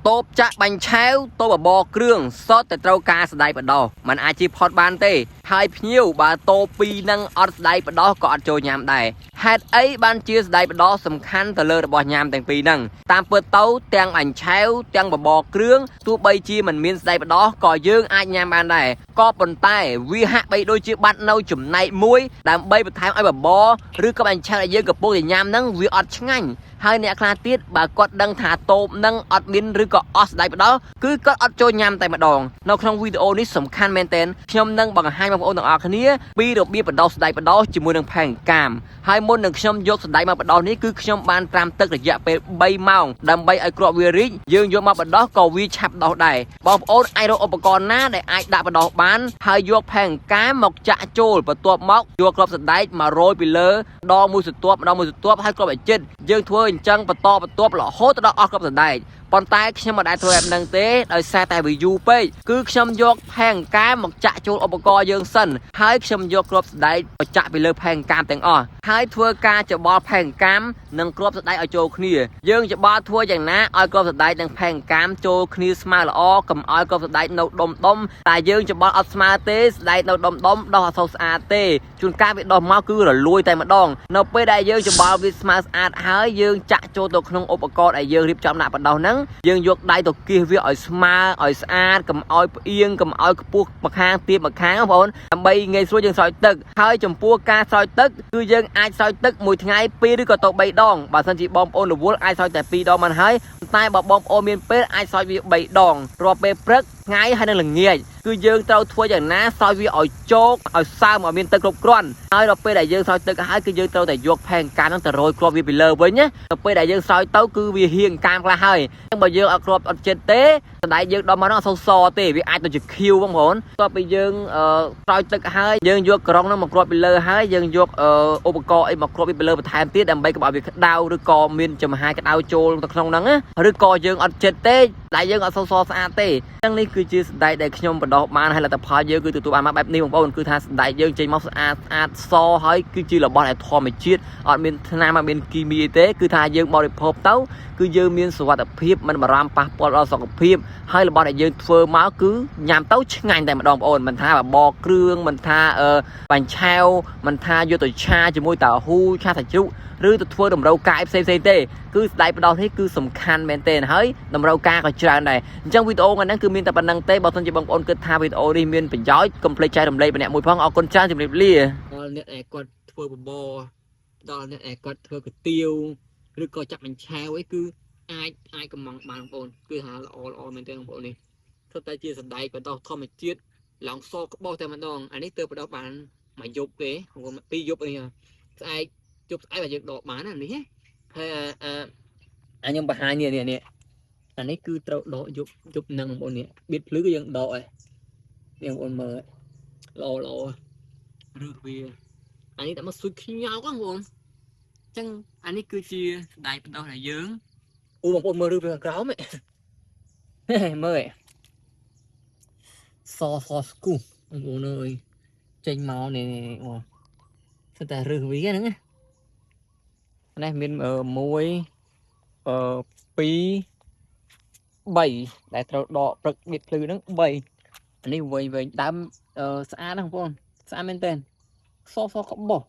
tốp chắc bánh chéo tốp ở bò krương sót tại trâu ca sài bờ đỏ mình ai chỉ phọt ban tê hai nhiều bà tô pi năng ở sài bờ đỏ có trôi nhám đài hạt ấy ban chia sài bờ đỏ sầm khăn từ lơ bò nhám thành pi năng tam bờ tấu tiếng bánh chéo tiếng bò krương tu bay chia mình miên sài bờ đỏ có dương ai nhám ban đài có bần tay vi hạ bay đôi chia bắt nâu chùm này muối đàm bay bật thái ai bò rư các bánh chéo lại dương gặp bô thì nhám năng vi ọt ngành hai nè khai tiết bà có đăng thả tôm nâng ọt miên rư có ọt đây đó cứ có ọt trôi nhằm tại mặt đòn nó trong videoนี้สำคัญแมนเทนខ្ញុំនឹងបង្ហាញបងប្អូនទាំងអស់គ្នាពីរបៀបបដោស្ដាយបដោជាមួយនឹងផែនកាមហើយមុននឹងខ្ញុំយកស្ដាយមកបដោនេះគឺខ្ញុំបានត្រាំទឹករយៈពេល3ម៉ោងដើម្បីឲ្យគ្រាប់វារីកយើងយកមកបដោក៏វាឆាប់ដោដែរបងប្អូនអាចរកឧបករណ៍ណាដែលអាចដាក់បដោបានហើយយកផែនកាមមកចាក់ចូលបន្ទាប់មកយកគ្រាប់ស្ដាយមករោយពីលើដងមួយសន្ទាប់ម្ដងមួយសន្ទាប់ហើយគ្រាប់ឲ្យជិតយើងធ្វើអញ្ចឹងបន្តបន្ទាប់រហូតដល់អស់គ្រាប់ស្ដាយប៉ុន្តែខ្ញុំមិនដែលធ្វើបែបហ្នឹងទេដោយសារតែវាយូរពេកគឺខ្ញុំយកផែនកាមមកចាក់ចូលឧបករណ៍យើងសិនហើយខ្ញុំយកគ្រាប់ស្ដែកមកចាក់ពីលើផែនកាមទាំងអស់ហើយធ្វើការច្បល់ផែនកាមនិងគ្រាប់ស្ដែកឲ្យចូលគ្នាយើងច្បល់ធ្វើយ៉ាងណាឲ្យគ្រាប់ស្ដែកនិងផែនកាមចូលគ្នាស្មើល្អកុំឲ្យគ្រាប់ស្ដែកនៅដុំតែយើងច្បល់អត់ស្មើទេស្ដែកនៅដុំដោះអត់សូវស្អាតទេជួនកាលវាដោះមកគឺរលួយតែម្ដងនៅពេលដែលយើងច្បល់វាស្មើស្អាតហើយយើងចាក់ចូលទៅក្នុងឧបករណ៍ដែលយើងរៀបចំដាក់បដោះហ្នឹងយើងយកដៃទៅគៀសវាឲ្យស្មើឲ្យស្អាតកុំឲ្យផ្អៀងកុំឲ្យខ្ពស់ម្ខាងទៀតម្ខាងបងប្អូនដើម្បីងាយស្រួលយើងស្រោចទឹកហើយចំពោះការស្រោចទឹកគឺយើងអាចស្រោចទឹកមួយថ្ងៃ2ឬក៏ទៅ3ដងបើសិនជាបងប្អូនរវល់អាចស្រោចតែ2ដងមិនហើយតែបើបងប្អូនមានពេលអាចស្រោចវា3ដងរាល់ពេលព្រឹកថ្ងៃហើយនឹងល្ងាចគឺយើងត្រូវធ្វើយ៉ាងណាស្រោចវាឲ្យជោគឲ្យសើមឲ្យមានទឹកគ្រប់គ្រាន់ហើយដល់ពេលដែលយើងស្រោចទឹកហើយគឺយើងត្រូវតែយកផែនកាមហ្នឹងទៅរោយគ្រាប់វាពីលើវិញណាដល់ពេលដែលយើងស្រោចទៅគឺវាហៀងកាមខ្លះហើយបើយើងអត់គ្រាប់អត់ចិត្តទេសណ្ដែកយើងដល់មកហ្នឹងអត់សូវសទេវាអាចទៅជាខៀវបងប្អូនតោះពេលយើងស្រោចទឹកហើយយើងយកក្រុងហ្នឹងមកគ្រាប់ពីលើហើយយើងយកឧបករណ៍អីមកគ្រាប់វាពីលើបន្ថែមទៀតដើម្បីកុំឲ្យវាក្តៅឬក៏មានចំហាយក្តៅចូលទៅក្នុងហ្នឹងឬក៏យើងអត់ចិត្តទេតែយើងអត់សូវសស្អាតទេអញ្ចឹងនេះគឺជាសណ្ដែកដែលខ្ញុំបដោះបានហើយលទ្ធផលយើងគឺទទួលបានមកបែបនេះបងប្អូនគឺថាសណ្ដែកយើងចេញមកស្អាតសហើយគឺជារបស់ដែលធម្មជាតិអត់មានថ្នាំអត់មានគីមីទេគឺថាយើងបរិភោគទៅគឺយើងមានសុវត្ថិភាពមិនបារម្ភប៉ះពាល់ដល់សុខភាពហើយរបស់ដែលយើងធ្វើមកគឺញ៉ាំទៅឆ្ងាញ់តែម្ដងបងប្អូនមិនថាបបគ្រឿងមិនថាបាញ់ឆាវមិនថាយកទៅឆាជាមួយតៅហ៊ូឆាសាច់ជ្រូកឬទៅធ្វើតម្រូវការផ្សេងទេគឺស្ដាយបដោះនេះគឺសំខាន់មែនទែនហើយតម្រូវការក៏ច្រើនដែរអញ្ចឹងវីដេអូហ្នឹងគឺមានតែប៉ុណ្្នឹងទេបើមិនជាបងប្អូនគិតថាវីដេអូនេះមានប្រយោជន៍កុំភ្លេចចែករំលែកម្នាក់មួយផងអរគុណច្រើនជម្រាបលាដល់អ្នកឯគាត់ធ្វើបបរដល់អ្នកឯគាត់ធ្វើកាទៀវឬក៏ចាក់បញ្ឆាវអីគឺអាចកំងបានបងប្អូនគឺថាល្អមែនទែនបងប្អូននេះធ្វើតែជាសណ្ដែកបដោះធម្មជាតិឡើងសក្បោសតែម្ដងអានេះទៅបដោះបានមួយយប់ទេបងប្អូន2យប់អីស្អែកជប់ស្អែកបើយើងដកបានណានេះហើយខ្ញុំបង្ហាញនេះអានេះគឺត្រូវដកយប់នឹងបងប្អូននេះបៀតភ្លឺគឺយើងដកហើយនេះបងប្អូនមើលល្អឬវាអានេះតែមកស៊ុយខ្ញោកបងប្អូនអញ្ចឹងអានេះគឺជាស្ដាយបដោះដែលយើងអូបងប្អូនមើលឬវាក្រោមមើលសស្គូបងប្អូនអើយចេញមកនេះអូស្តែរឹសវាហ្នឹងណានេះមាន1 2 3ដែលត្រូវដកព្រឹកបៀតភ្លឺហ្នឹង3អានេះវិញដើមស្អាតណាស់បងប្អូនស្អាតមែនតើសក្បោះ